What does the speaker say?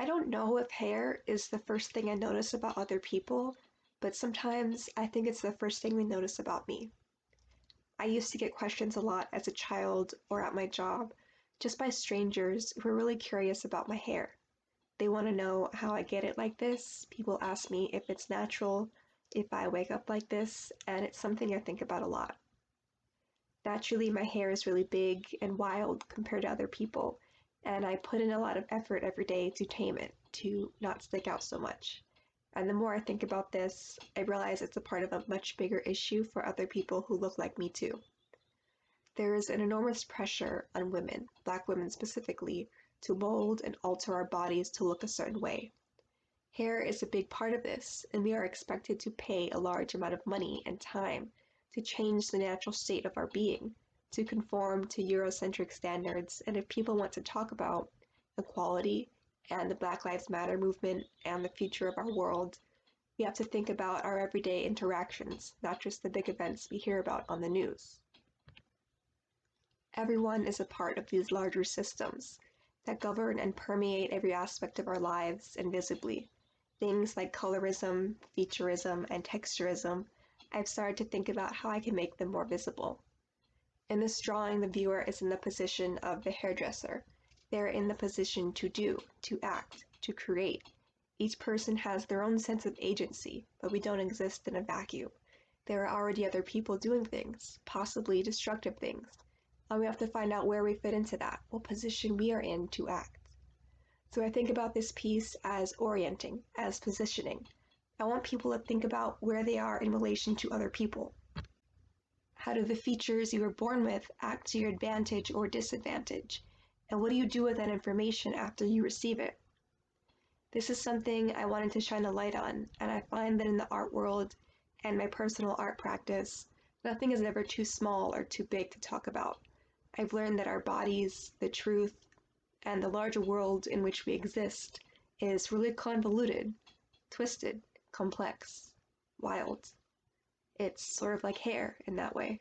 I don't know if hair is the first thing I notice about other people, but sometimes I think it's the first thing we notice about me. I used to get questions a lot as a child or at my job, just by strangers who are really curious about my hair. They want to know how I get it like this. People ask me if it's natural, if I wake up like this, and it's something I think about a lot. Naturally, my hair is really big and wild compared to other people, and I put in a lot of effort every day to tame it, to not stick out so much. And the more I think about this, I realize it's a part of a much bigger issue for other people who look like me too. There is an enormous pressure on women, Black women specifically, to mold and alter our bodies to look a certain way. Hair is a big part of this, and we are expected to pay a large amount of money and time to change the natural state of our being, to conform to Eurocentric standards, and if people want to talk about equality and the Black Lives Matter movement and the future of our world, we have to think about our everyday interactions, not just the big events we hear about on the news. Everyone is a part of these larger systems that govern and permeate every aspect of our lives invisibly. Things like colorism, featureism, and texturism, I've started to think about how I can make them more visible. In this drawing, the viewer is in the position of the hairdresser. They're in the position to do, to act, to create. Each person has their own sense of agency, but we don't exist in a vacuum. There are already other people doing things, possibly destructive things, and we have to find out where we fit into that, what position we are in to act. So I think about this piece as orienting, as positioning. I want people to think about where they are in relation to other people. How do the features you were born with act to your advantage or disadvantage? And what do you do with that information after you receive it? This is something I wanted to shine a light on, and I find that in the art world and my personal art practice, nothing is ever too small or too big to talk about. I've learned that our bodies, the truth, and the larger world in which we exist is really convoluted, twisted, complex, wild. It's sort of like hair in that way.